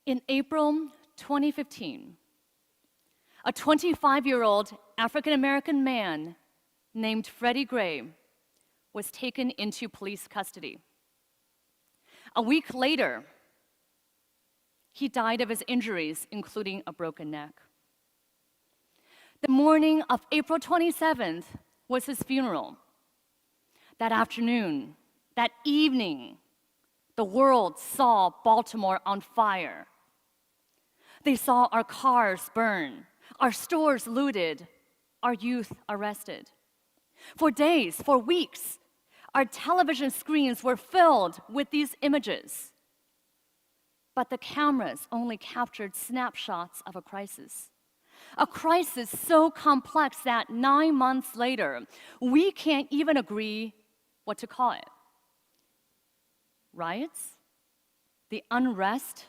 In April 2015, a 25-year-old African-American man named Freddie Gray was taken into police custody. A week later, he died of his injuries, including a broken neck. The morning of April 27th was his funeral. That afternoon, that evening, the world saw Baltimore on fire. They saw our cars burn, our stores looted, our youth arrested. For days, for weeks, our television screens were filled with these images. But the cameras only captured snapshots of a crisis so complex that 9 months later, we can't even agree what to call it. Riots? The unrest?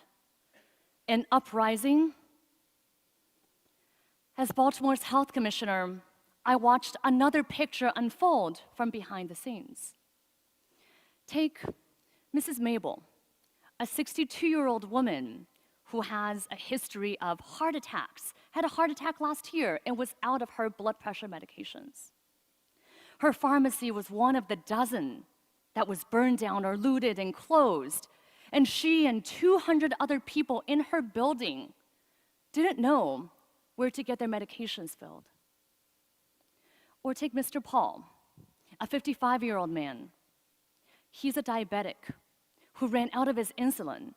An uprising? As Baltimore's health commissioner, I watched another picture unfold from behind the scenes. Take Mrs. Mabel, a 62-year-old woman who has a history of heart attacks, had a heart attack last year and was out of her blood pressure medications. Her pharmacy was one of the dozen that was burned down or looted and closed, and she and 200 other people in her building didn't know where to get their medications filled. Or take Mr. Paul, a 55-year-old man. He's a diabetic who ran out of his insulin,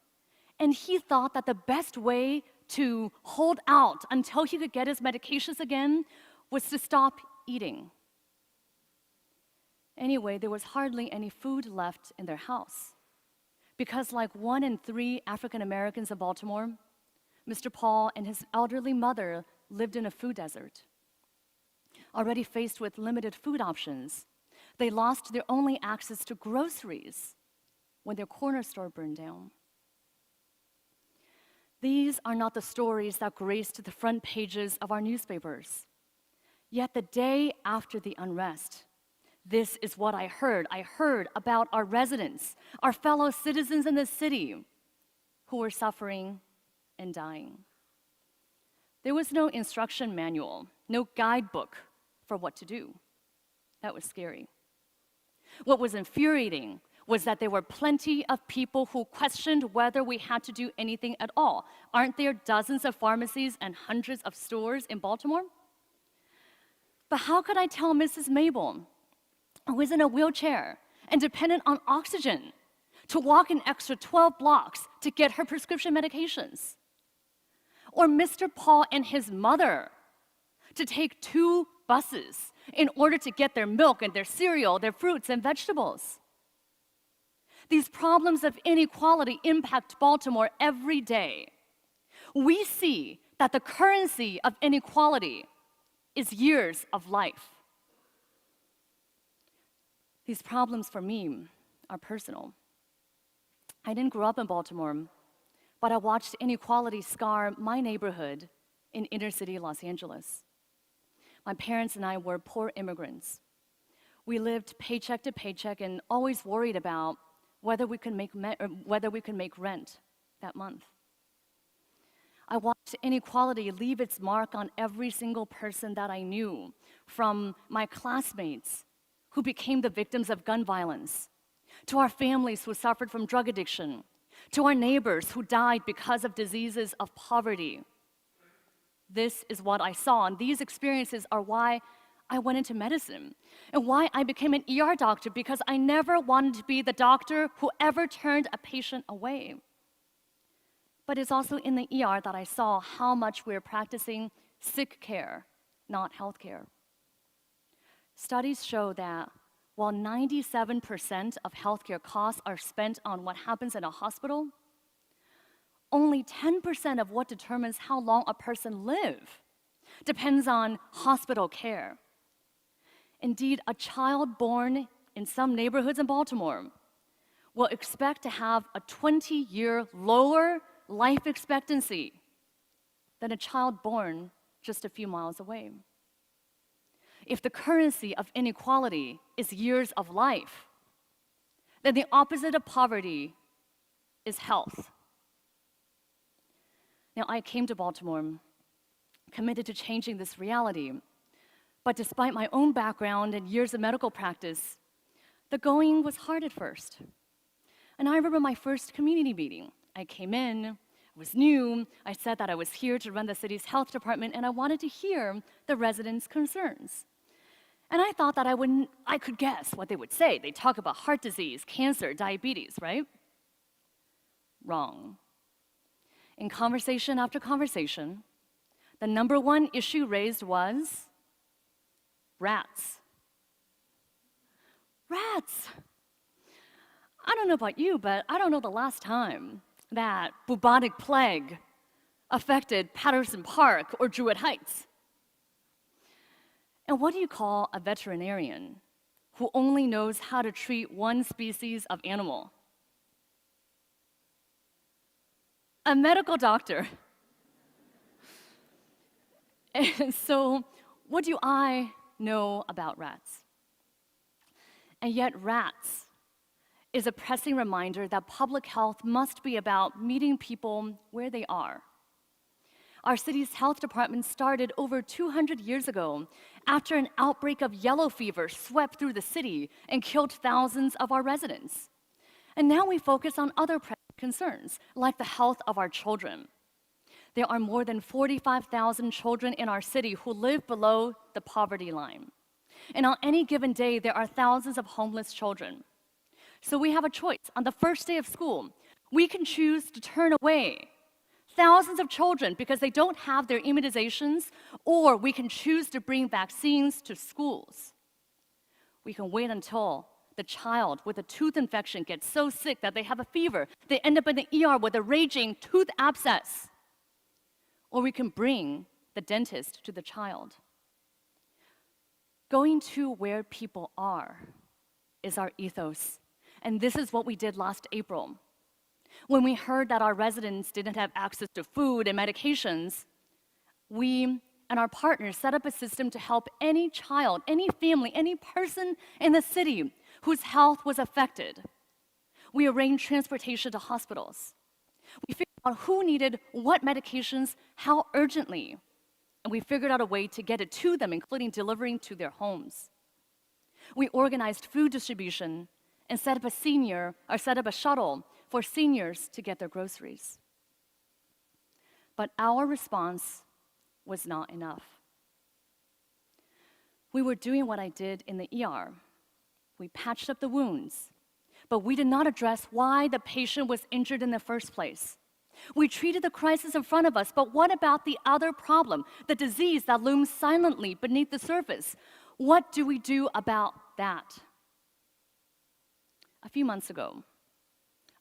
and he thought that the best way to hold out until he could get his medications again was to stop eating. Anyway, there was hardly any food left in their house because, like 1 in 3 African Americans in Baltimore, Mr. Paul and his elderly mother lived in a food desert. Already faced with limited food options, they lost their only access to groceries when their corner store burned down. These are not the stories that graced the front pages of our newspapers. Yet the day after the unrest, this is what I heard. I heard about our residents, our fellow citizens in the city who were suffering and dying. There was no instruction manual, no guidebook for what to do. That was scary. What was infuriating was that there were plenty of people who questioned whether we had to do anything at all. Aren't there dozens of pharmacies and hundreds of stores in Baltimore? But how could I tell Mrs. Mabel, who is in a wheelchair and dependent on oxygen, to walk an extra 12 blocks to get her prescription medications? Or Mr. Paul and his mother to take 2 buses in order to get their milk and their cereal, their fruits and vegetables? These problems of inequality impact Baltimore every day. We see that the currency of inequality is years of life. These problems for me are personal. I didn't grow up in Baltimore, but I watched inequality scar my neighborhood in inner city Los Angeles. My parents and I were poor immigrants. We lived paycheck to paycheck and always worried about whether we could make rent that month. I watched inequality leave its mark on every single person that I knew, from my classmates who became the victims of gun violence, to our families who suffered from drug addiction, to our neighbors who died because of diseases of poverty. This is what I saw, and these experiences are why I went into medicine and why I became an ER doctor, because I never wanted to be the doctor who ever turned a patient away. But it's also in the ER that I saw how much we're practicing sick care, not health care. Studies show that while 97% of healthcare costs are spent on what happens in a hospital, only 10% of what determines how long a person lives depends on hospital care. Indeed, a child born in some neighborhoods in Baltimore will expect to have a 20-year lower life expectancy than a child born just a few miles away. If the currency of inequality is years of life, then the opposite of poverty is health. Now, I came to Baltimore committed to changing this reality, but despite my own background and years of medical practice, the going was hard at first. And I remember my first community meeting. I came in, I was new, I said that I was here to run the city's health department, and I wanted to hear the residents' concerns. And I thought that I could guess what they would say. They'd talk about heart disease, cancer, diabetes, right? Wrong. In conversation after conversation, the number one issue raised was rats. Rats! I don't know about you, but I don't know the last time that bubonic plague affected Patterson Park or Druid Heights. And what do you call a veterinarian who only knows how to treat one species of animal? A medical doctor. And so, what do I know about rats? And yet, rats is a pressing reminder that public health must be about meeting people where they are. Our city's health department started over 200 years ago after an outbreak of yellow fever swept through the city and killed thousands of our residents. And now we focus on other concerns, like the health of our children. There are more than 45,000 children in our city who live below the poverty line. And on any given day, there are thousands of homeless children. So we have a choice. On the first day of school, we can choose to turn away thousands of children because they don't have their immunizations, or we can choose to bring vaccines to schools. We can wait until the child with a tooth infection gets so sick that they have a fever, they end up in the ER with a raging tooth abscess. Or we can bring the dentist to the child. Going to where people are is our ethos. And this is what we did last April. When we heard that our residents didn't have access to food and medications, we and our partners set up a system to help any child, any family, any person in the city whose health was affected. We arranged transportation to hospitals. We figured out who needed what medications, how urgently, and we figured out a way to get it to them, including delivering to their homes. We organized food distribution and set up a shuttle for seniors to get their groceries. But our response was not enough. We were doing what I did in the ER. We patched up the wounds, but we did not address why the patient was injured in the first place. We treated the crisis in front of us, but what about the other problem, the disease that looms silently beneath the surface? What do we do about that? A few months ago,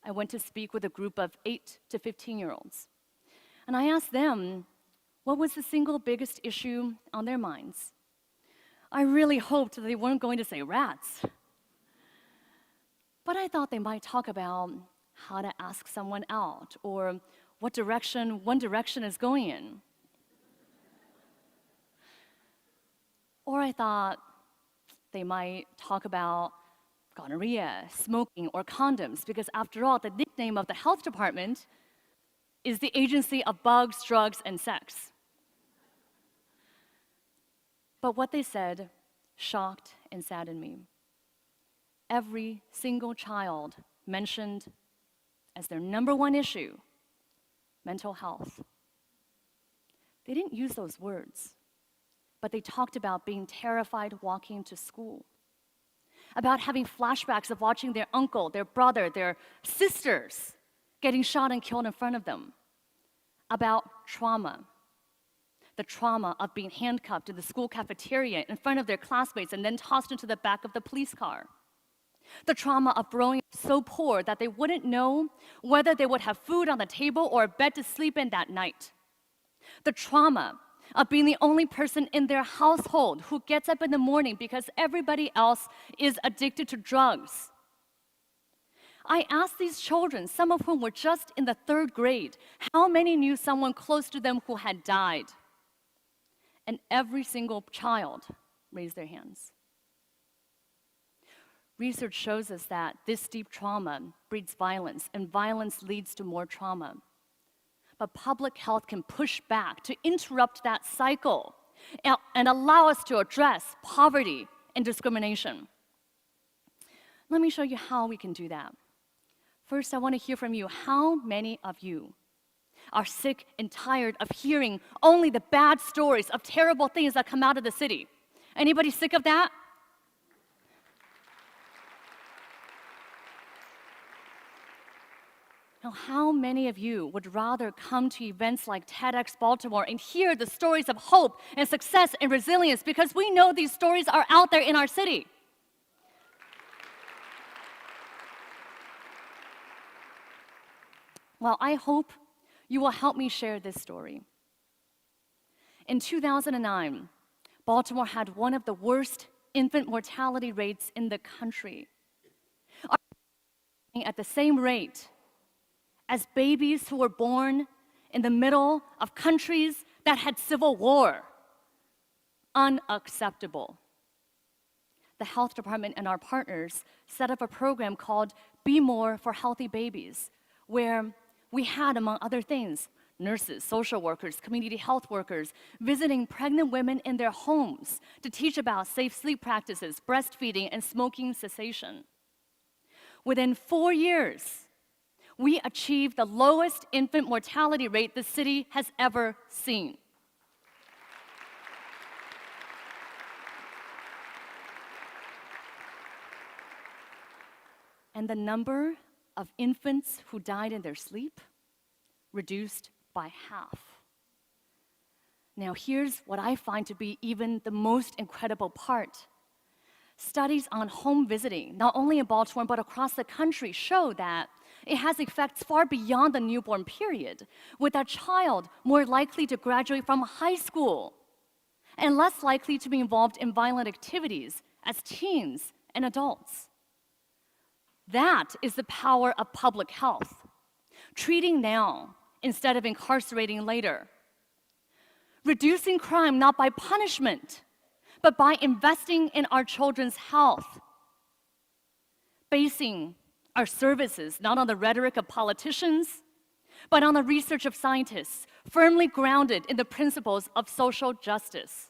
I went to speak with a group of 8 to 15-year-olds, and I asked them what was the single biggest issue on their minds. I really hoped that they weren't going to say rats, but I thought they might talk about how to ask someone out or what direction One Direction is going in. Or I thought they might talk about gonorrhea, smoking, or condoms, because after all, the nickname of the health department is the agency of bugs, drugs, and sex. But what they said shocked and saddened me. Every single child mentioned as their number one issue mental health. They didn't use those words, but they talked about being terrified walking to school, about having flashbacks of watching their uncle, their brother, their sisters getting shot and killed in front of them, about trauma, the trauma of being handcuffed in the school cafeteria in front of their classmates and then tossed into the back of the police car, the trauma of growing up so poor that they wouldn't know whether they would have food on the table or a bed to sleep in that night, the trauma of being the only person in their household who gets up in the morning because everybody else is addicted to drugs. I asked these children, some of whom were just in the 3rd grade, how many knew someone close to them who had died. And every single child raised their hands. Research shows us that this deep trauma breeds violence, and violence leads to more trauma. but public health can push back to interrupt that cycle and allow us to address poverty and discrimination. Let me show you how we can do that. First, I want to hear from you. How many of you are sick and tired of hearing only the bad stories of terrible things that come out of the city? Anybody sick of that? Now, how many of you would rather come to events like TEDx Baltimore and hear the stories of hope and success and resilience, because we know these stories are out there in our city? Well, I hope you will help me share this story. In 2009, Baltimore had one of the worst infant mortality rates in the country, at the same rate as babies who were born in the middle of countries that had civil war. Unacceptable. The health department and our partners set up a program called Be More for Healthy Babies, where we had, among other things, nurses, social workers, community health workers visiting pregnant women in their homes to teach about safe sleep practices, breastfeeding, and smoking cessation. Within 4 years, we achieved the lowest infant mortality rate the city has ever seen. And the number of infants who died in their sleep reduced by half. Now, here's what I find to be even the most incredible part. Studies on home visiting, not only in Baltimore but across the country, show that it has effects far beyond the newborn period, with a child more likely to graduate from high school and less likely to be involved in violent activities as teens and adults. That is the power of public health. Treating now instead of incarcerating later. Reducing crime not by punishment, but by investing in our children's health. Basing our services not on the rhetoric of politicians, but on the research of scientists, firmly grounded in the principles of social justice.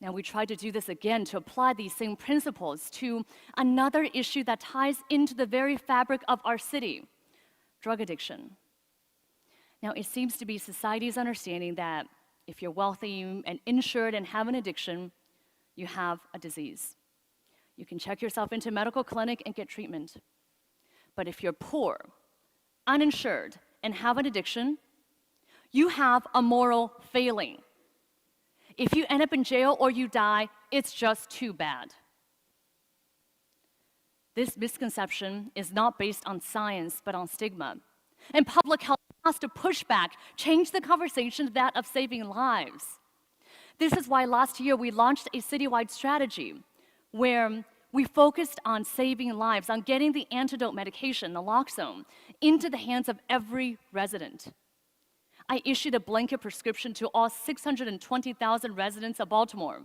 Now, we try to do this again to apply these same principles to another issue that ties into the very fabric of our city, drug addiction. Now, it seems to be society's understanding that if you're wealthy and insured and have an addiction, you have a disease. You can check yourself into a medical clinic and get treatment. But if you're poor, uninsured, and have an addiction, you have a moral failing. If you end up in jail or you die, it's just too bad. This misconception is not based on science, but on stigma. And public health has to push back, change the conversation to that of saving lives. This is why last year we launched a citywide strategy where we focused on saving lives, on getting the antidote medication, naloxone, into the hands of every resident. I issued a blanket prescription to all 620,000 residents of Baltimore.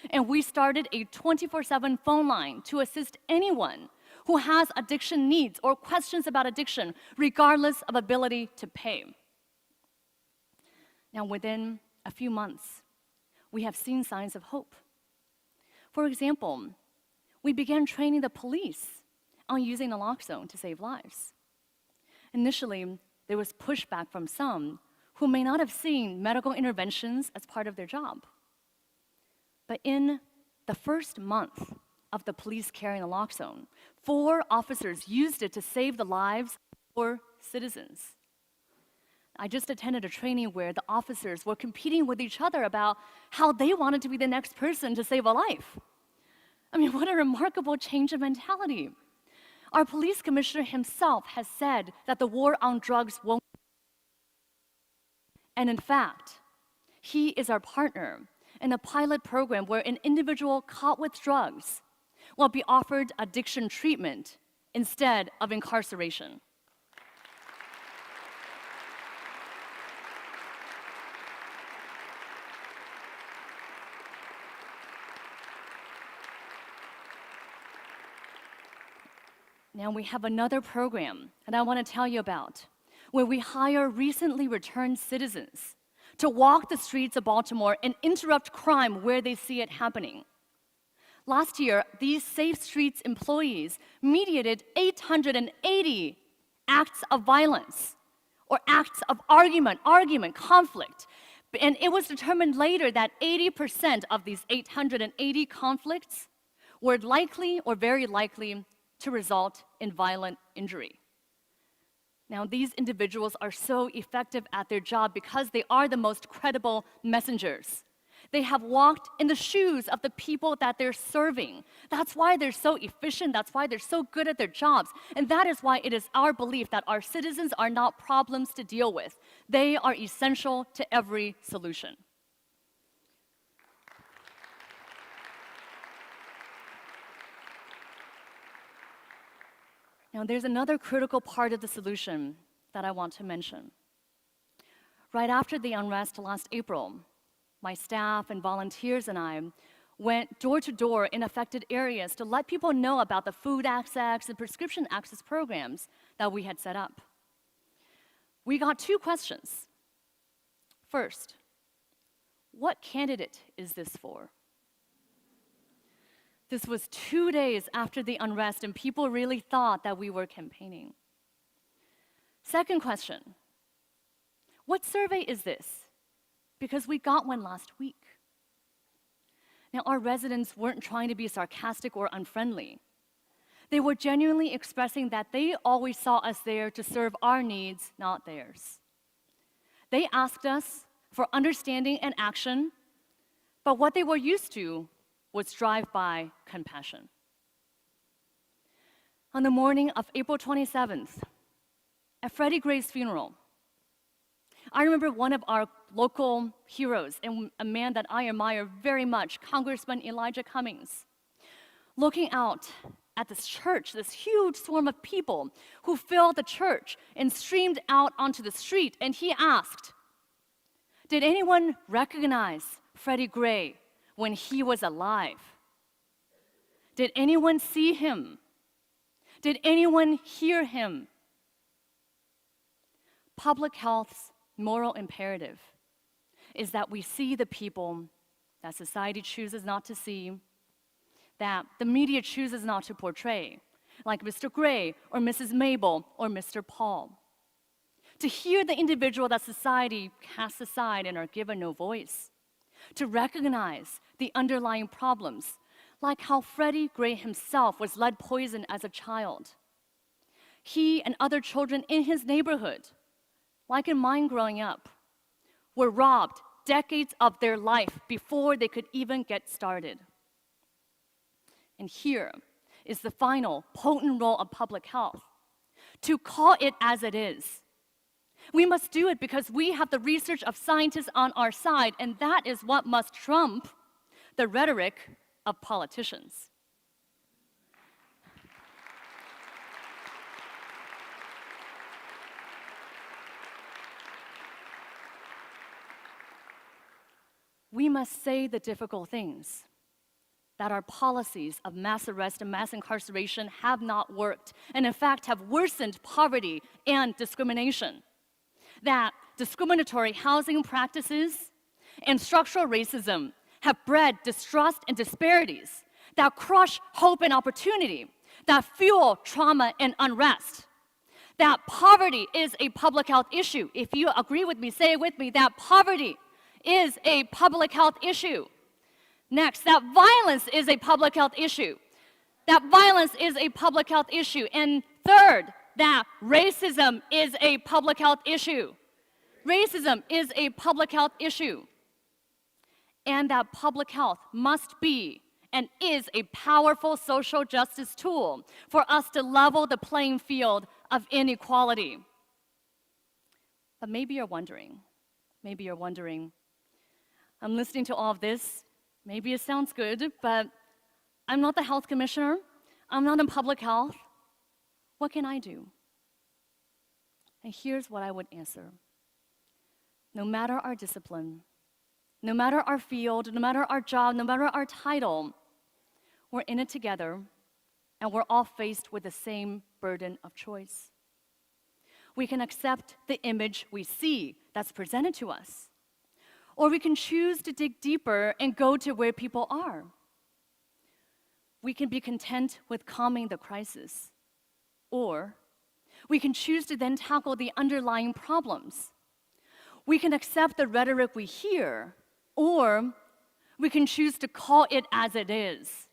And we started a 24/7 phone line to assist anyone who has addiction needs or questions about addiction, regardless of ability to pay. Now, within a few months, we have seen signs of hope. For example, we began training the police on using naloxone to save lives. Initially, there was pushback from some who may not have seen medical interventions as part of their job. But in the first month of the police carrying naloxone, 4 officers used it to save the lives of 4 citizens. I just attended a training where the officers were competing with each other about how they wanted to be the next person to save a life. I mean, what a remarkable change of mentality. Our police commissioner himself has said that the war on drugs won't. And in fact, he is our partner in a pilot program where an individual caught with drugs will be offered addiction treatment instead of incarceration. Now we have another program that I want to tell you about, where we hire recently returned citizens to walk the streets of Baltimore and interrupt crime where they see it happening. Last year, these Safe Streets employees mediated 880 acts of violence or acts of argument, conflict. And it was determined later that 80% of these 880 conflicts were likely or very likely to result in violent injury. Now, these individuals are so effective at their job because they are the most credible messengers. They have walked in the shoes of the people that they're serving. That's why they're so efficient. That's why they're so good at their jobs. And that is why it is our belief that our citizens are not problems to deal with. They are essential to every solution. Now, there's another critical part of the solution that I want to mention. Right after the unrest last April, my staff and volunteers and I went door to door in affected areas to let people know about the food access and prescription access programs that we had set up. We got 2 questions. First, what candidate is this for? This was 2 days after the unrest, and people really thought that we were campaigning. Second question, what survey is this? Because we got one last week. Now, our residents weren't trying to be sarcastic or unfriendly. They were genuinely expressing that they always saw us there to serve our needs, not theirs. They asked us for understanding and action, but what they were used to was drive-by compassion. On the morning of April 27th, at Freddie Gray's funeral, I remember one of our local heroes and a man that I admire very much, Congressman Elijah Cummings, looking out at this church, this huge swarm of people who filled the church and streamed out onto the street, and he asked, "Did anyone recognize Freddie Gray when he was alive? Did anyone see him? Did anyone hear him?" Public health's moral imperative is that we see the people that society chooses not to see, that the media chooses not to portray, like Mr. Gray or Mrs. Mabel or Mr. Paul. To hear the individual that society casts aside and are given no voice. To recognize the underlying problems, like how Freddie Gray himself was lead poisoned as a child. He and other children in his neighborhood, like in mine growing up, were robbed decades of their life before they could even get started. And here is the final potent role of public health, to call it as it is. We must do it because we have the research of scientists on our side, and that is what must trump the rhetoric of politicians. We must say the difficult things, that our policies of mass arrest and mass incarceration have not worked, and in fact have worsened poverty and discrimination. That discriminatory housing practices and structural racism have bred distrust and disparities that crush hope and opportunity, that fuel trauma and unrest. That poverty is a public health issue. If you agree with me, say it with me, that poverty is a public health issue. Next, that violence is a public health issue. That violence is a public health issue. And third, that racism is a public health issue. Racism is a public health issue. And that public health must be and is a powerful social justice tool for us to level the playing field of inequality. But maybe you're wondering, I'm listening to all of this, maybe it sounds good, but I'm not the health commissioner, I'm not in public health. What can I do? And here's what I would answer. No matter our discipline, no matter our field, no matter our job, no matter our title, we're in it together, and we're all faced with the same burden of choice. We can accept the image we see that's presented to us. Or we can choose to dig deeper and go to where people are. We can be content with calming the crisis. Or we can choose to then tackle the underlying problems. We can accept the rhetoric we hear, or we can choose to call it as it is.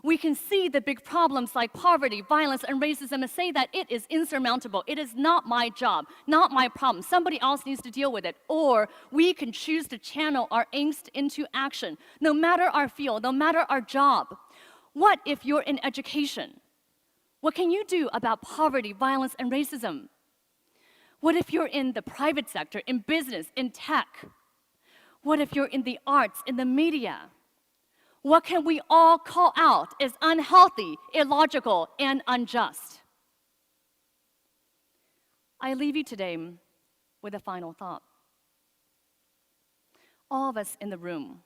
We can see the big problems like poverty, violence, and racism and say that it is insurmountable. It is not my job, not my problem. Somebody else needs to deal with it. Or we can choose to channel our angst into action, no matter our field, no matter our job. What if you're in education? What can you do about poverty, violence, and racism? What if you're in the private sector, in business, in tech? What if you're in the arts, in the media? What can we all call out as unhealthy, illogical, and unjust? I leave you today with a final thought. All of us in the room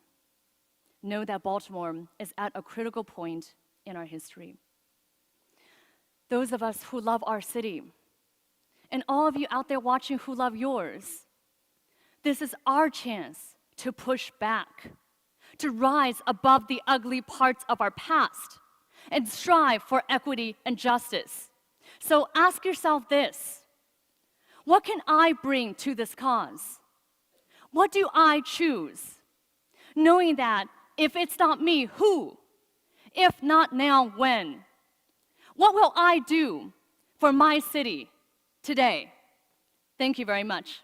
know that Baltimore is at a critical point in our history. Those of us who love our city, and all of you out there watching who love yours, this is our chance to push back, to rise above the ugly parts of our past and strive for equity and justice. So ask yourself this: what can I bring to this cause? What do I choose? Knowing that if it's not me, who? If not now, when? What will I do for my city today? Thank you very much.